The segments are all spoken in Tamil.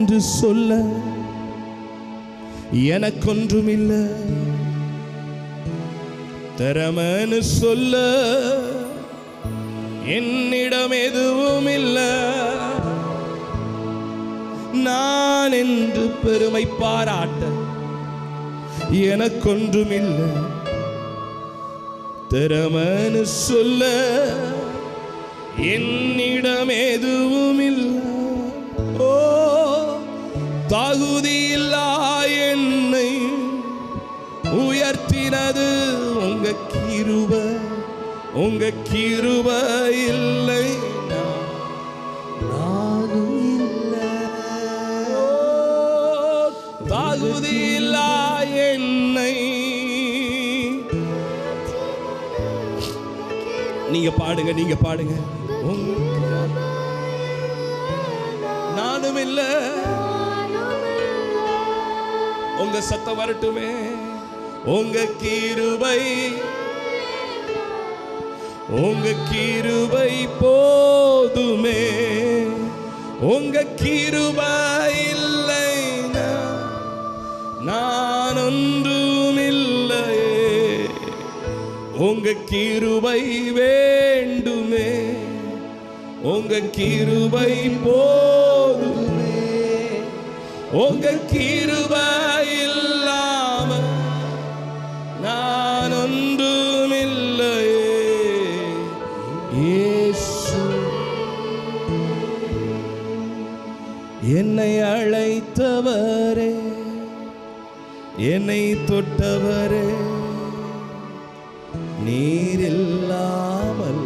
என்று சொல்ல எனக்கொன்றுமில்ல, திறமன்னு சொல்ல என்னிடம் எதுவும் இல்லை. நான் என்று பெருமை பாராட்ட எனக்கொன்றுமில்லை, திறமன்னு சொல்ல என்னிடம் எதுவும் இல்லை. ஓ, தகுதியில்லா என்னை உயர்த்தினது உங்க கிருபை, உங்க கிருபை இல்லை நானும் இல்லை. தகுதியில்லா என்னை நீங்க பாடுங்க, நீங்க பாடுங்க. நானும் இல்லை. உங்க சத்தம் வரட்டுமே. உங்க கிருபை, உங்க கிருபை போதுமே. உங்க கிருபை இல்லைனா நான் ஒன்றும் இல்லையே. உங்க கிருபை வேண்டுமே. உங்க கிருபை போதுமே. உங்க கிருபை இல்லாம நான் ஒன்றும் இல்லையே. இயேசு என்னை அழைத்தவரே, என்னை தொட்டவரே, நீர் இல்லாமல்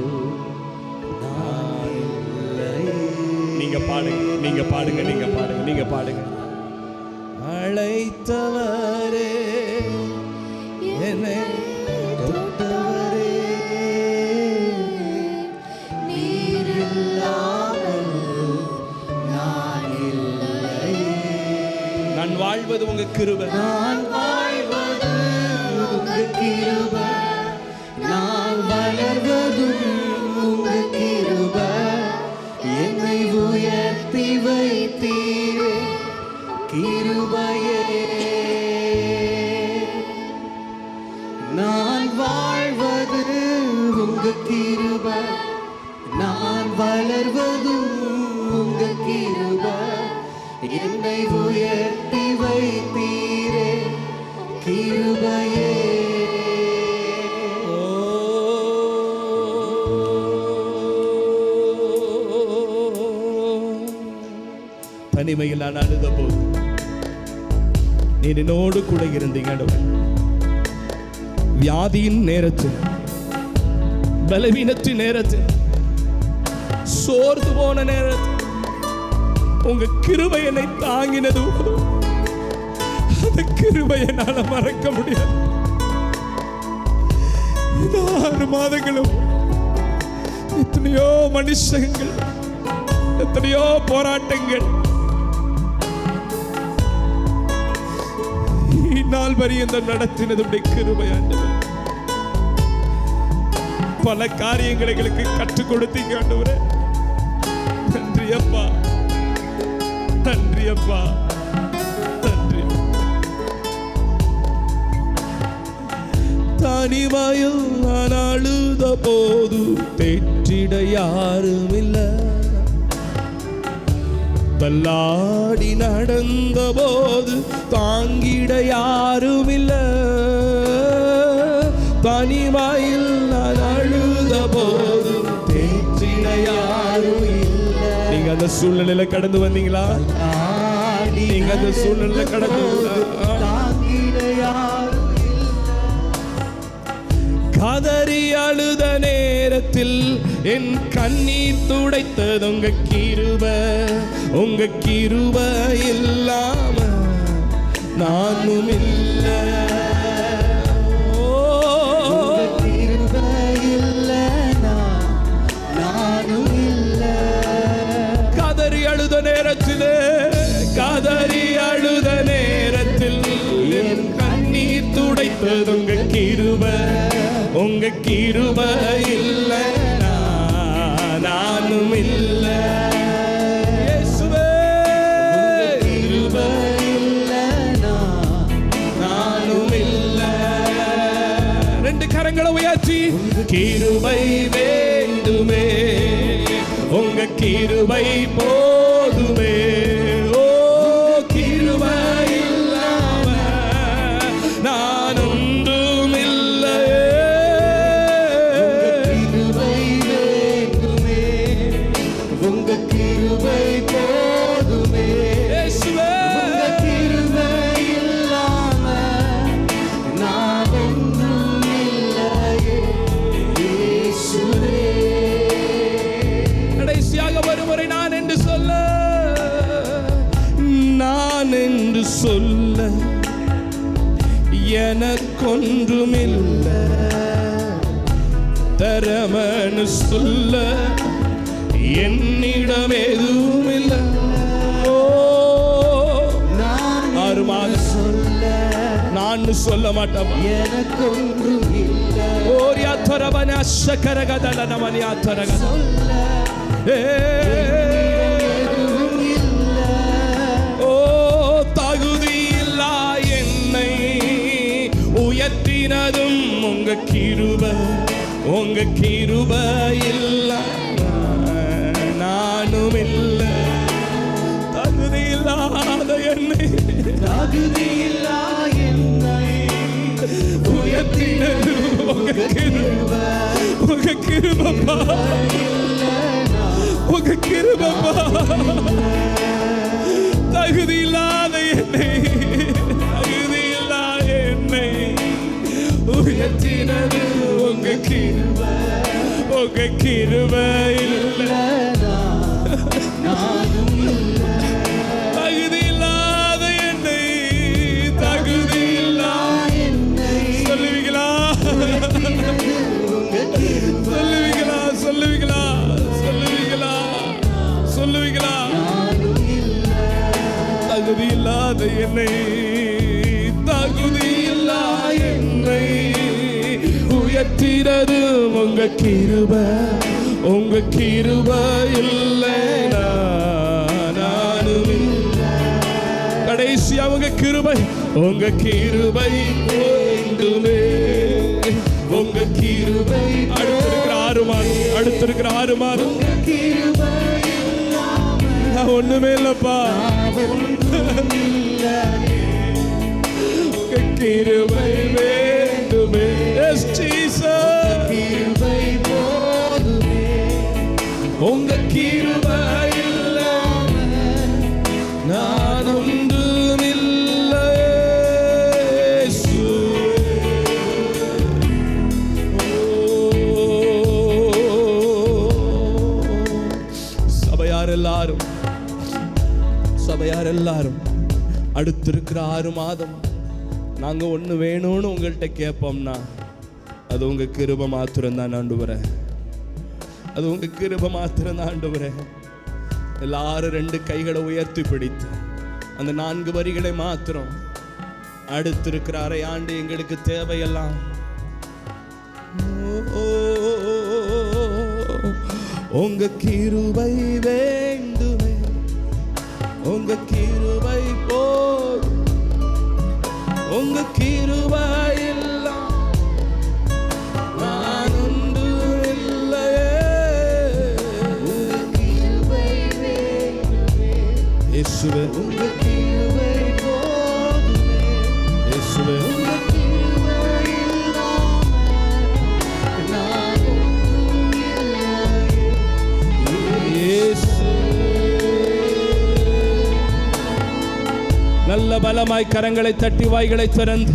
நான் இல்லை. நீங்க பாடுங்க, நீங்க பாடுங்க, நீங்க பாடுங்க, நீங்க பாடுங்க. அழைத்தவரே, என்னை தொட்டவரே, நீர் இல்லாமல் நான் இல்லை. நான் வாழ்வது உங்க கிருபை, நான் வாழ்வது உங்க கிருபை, நான் வளர்வதும் உங்க கிருபை. என்னை உயர்த்தி வைத்தீரே கிருபையே. நான் வாழ்வது உங்க கிருபை, நான் வளர்வதும் உங்க கிருபை. என்னை உயர்த்தி வைத்தீரே கிருபையே. தனிமையில் நான் அழுத போது நீர் என்னோடு கூட இருந்தீங்க. வியாதியின் நேரத்தில், பலவீனத்தின் நேரத்தில், சோர்ந்து போன நேரத்தில் உங்க கிருபை என்னை தாங்கினது. அந்த கிருபை என்னால மறக்க முடியாது. 6 மாதங்களும் எத்தனையோ மனுஷங்கள், எத்தனையோ போராட்டங்கள், நாள் பரியந்தம் நடத்தினது கிருபை. ஆண்டவர் பல காரியங்களை எங்களுக்கு கற்றுக் கொடுத்தீங்க ஆண்டவரே. நன்றி அப்பா, நன்றி அப்பா, நன்றி. தனிமையில் நான் அழுத போது தேற்றிட யாரும் இல்லை. தள்ளாடி நடந்த போது தாங்கிட யாரும் இல்லை. தனிமையில் நான் அழுத போது தேற்றிட யாரும் இல்லை. நீங்க அந்த சூழ்நிலையில கடந்து வந்தீங்களா? நீங்க அந்த சூழ்நிலையில கடந்து தாங்கிட யாரும் கதறி அழுத நேரத்தில் என் கண்ணீர் துடைத்தது உங்க கிருபை. உங்க கிருபை இல்லாம நானும் இல்லை. கிருபை இல்லைனா நானும் இல்லை. கதறி அழுத நேரத்தில், கதறி அழுத நேரத்தில் என் கண்ணீர் துடைத்தது உங்க கிருபை. உங்க கிருபை இல்லை நானும் இல்லை. இயேசுவே கிருபை வேண்டுமே, உங்க கிருபை போதுமே. ஓ கிருபை இல்லாம நான் ஒன்றும் இல்லையே. கிருபை வேண்டுமே, உங்க கிருபை போதுமே. இயேசுவே, உங்க கிருபை இல்லாம நான் ஒன்றும் இல்லையே. இயேசுவே. கடைசியாக ஒருமுறை நான் என்று சொல்ல, நான் என்று சொல்ல எனக்கொன்றுமில்லை, தரமனு சொல்ல என்னிடம் எதுவும் இல்லை. ஓ நான் சொல்ல நான் சொல்ல மாட்டேன். எனக்கொன்றும் இல்லை. ஓரியா தரவன அஷகரகதல நமனியா தரக சொல்ல எதுவும் இல்லை. ஓ தகுதியில்லா என்னை உயர்த்தினதும் உங்க கிருபை, உங்க கிருபை இல்ல நானும் இல்லை. தகுதியில்லாத என்னை, தகுதியில்லா என்னை உயர்த்தினதும் உங்க கிருபை, உங்க கிருபைப்பா, உங்க கிருபைப்பா. தகுதியில்லாத என்னை, தகுதியில்லாத என்னை உயர்த்தினது உங்க கிருபை, உங்க கிருபை இல்லை. நானும் இல்லை. தகுதியில்லாத என்னை, தகுதியில்லா என்னை சொல்லுவீங்களா, உங்க கிருபை சொல்லுவீங்களா, சொல்லுவீங்களா, சொல்லுவீங்களா, சொல்லுவீங்களா. நானும் இல்லை. தகுதியில்லாத என்னை, தகுதியில்லா என்னை உயர்த்தினது உங்க கிருபை, உங்க கிருபை இல்லை நானும் இல்லை. கடைசி அவங்க கிருபை, உங்க கிருபை வேண்டுமே, உங்க கிருபை. அடுத்திருக்கிற 6 மாதம், அடுத்திருக்கிற 6 மாதம் கிருபை இல்லாம நான் ஒண்ணுமே இல்லப்பா. ஒன்றும் இல்லை. உங்க கிருபை வேண்டுமே. Yes, Jesus. கிருபை போதுமே. உங்க கிருபை இல்லாம நான் ஒன்றும் இல்லை. சபையார் எல்லாரும் அடுத்திருக்கிற 6 மாதம் நாங்க ஒண்ணு வேணும்னு உங்கள்கிட்ட கேட்போம்னா அது உங்க கிருபை மாத்திரம் தான் ஆண்டவரே, அது உங்க கிருபை மாத்திரம் தான் ஆண்டவரே. எல்லாரும் 2 கைகளை உயர்த்தி பிடித்து அந்த 4 வரிகளை மாத்திரம், அடுத்திருக்கிற 1/2 ஆண்டு எங்களுக்கு தேவையெல்லாம். உங்க கிருபை வேண்டுமே, உங்க கிருபை போதும், உங்க கிருபை எல்லாம் நான் ஒன்றும் இல்லையே. கிருபை வேண்டுமே. இயேசுவே, உங்க கிருபை போதுமே. இயேசுவே, உங்க கிருபை இல்லாம நான் ஒன்றும் இல்லையே. இயேசு. நல்ல பலமாய் கரங்களை தட்டி வாய்களை திறந்து